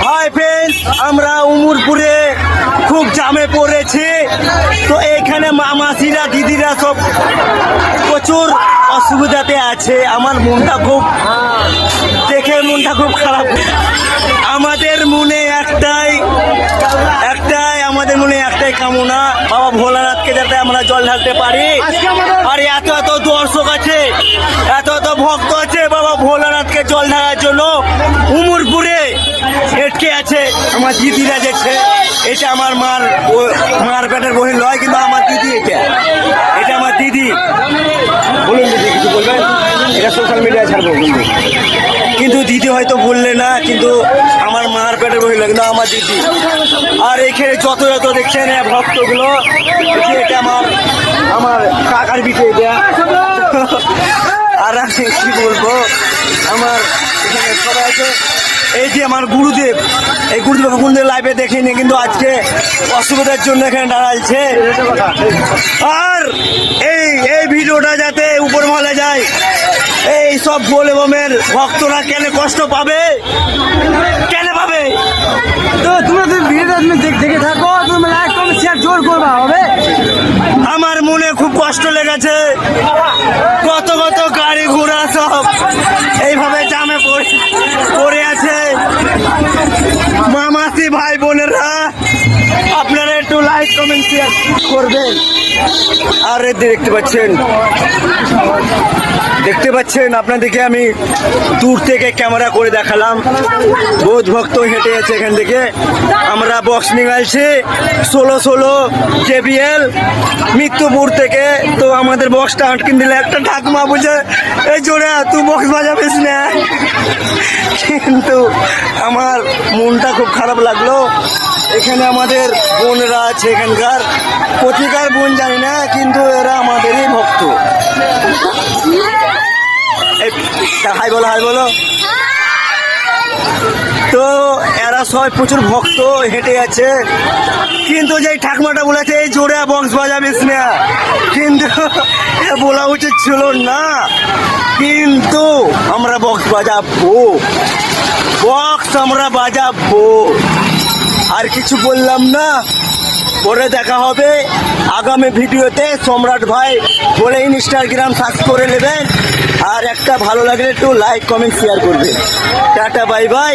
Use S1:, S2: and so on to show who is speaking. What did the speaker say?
S1: Hi friends, আমরা উমরপুরে খুব জামে পড়েছি। তো এইখানে মামাসিরা দিদিরা সব প্রচুর অসুবিধাতে আছে। আমার মনটা খুব দেখে মনটা খুব খারাপ। আমাদের মনে একটাই কামনা, বাবা ভোলানাথকে যাতে আমরা জল ঢালতে পারি। আর এত এত দর্শক আছে, এত এত ভক্ত আছে বাবা ভোলানাথকে জল ঢালার জন্য উমরপুরে এটকে আছে। আমার দিদিরা যেছে, এটা আমার মার পেটের বহিন নয়, কিন্তু আমার দিদি, এটা আমার দিদি। বলুন দিদি, কিছু বলবেন? এটা সোশ্যাল মিডিয়ায় ছাড়বো কিন্তু দিদি হয়তো বললে না, কিন্তু আমার মার পেটের বহিন নয়, কিন্তু আমার দিদি। আর এখানে যত যত দেখছেন ভক্তগুলো, এটা আমার কাকার বিটে এটা। আর আমি কি বলবো, আমার এখানে সবাই আছে। এই যে আমার গুরুদেব, এই গুরুদেব লাইভে দেখিনি, কিন্তু আজকে অসুবিধার জন্য এখানে দাঁড়াচ্ছে। আর এই ভিডিওটা যাতে উপর মহলে যায়, এই সব গোলে বোমের ভক্তরা কেন কষ্ট পাবে, কেন পাবে?
S2: তো তোমরা ভিডিওটা দেখে থাকো, তুমি লাইক কমেন্ট শেয়ার জোর করবা হবে।
S1: আমার মনে খুব কষ্ট লেগেছে। কত কত গাড়ি ঘোড়া সব এইভাবে জামে পড়ে আছে। মামাসি ভাই বোনেরা, আপনারা একটু লাইক কমেন্ট শেয়ার করবেন। আর দেখতে পাচ্ছেন আপনাদেরকে আমি দূর থেকে ক্যামেরা করে দেখালাম। বহুত ভক্ত হেঁটে আছে এখান থেকে। আমরা বক্স নিয়ে আসছি 16 JBL মৃত্যুপুর থেকে। তো আমাদের বক্সটা আটকিন দিলে একটা ঠাকুমা বুঝে, এই জোরে তুই বক্স বাজাবিস না। কিন্তু আমার মনটা খুব খারাপ লাগলো। এখানে আমাদের বোনরা আছে, এখানকার প্রতিকার বোন জানি না, কিন্তু এরা আমাদেরই ভক্ত। হাই বলো। তো এরা সবাই প্রচুর ভক্ত হেঁটে আছে, কিন্তু যে ঠাকুমাটা বলেছে এই জোরে বক্স বাজাবিস না, কিন্তু বলা উচিত ছিল না। কিন্তু আমরা বক্স বাজাবো, আর কিছু বললাম না। পরে দেখা হবে আগামী ভিডিওতে। সম্রাট ভাই বলে ইনস্টাগ্রাম সার্চ করে নেবেন। আর একটা ভালো লাগলে একটু লাইক কমেন্ট শেয়ার করবেন। Tata, bye bye.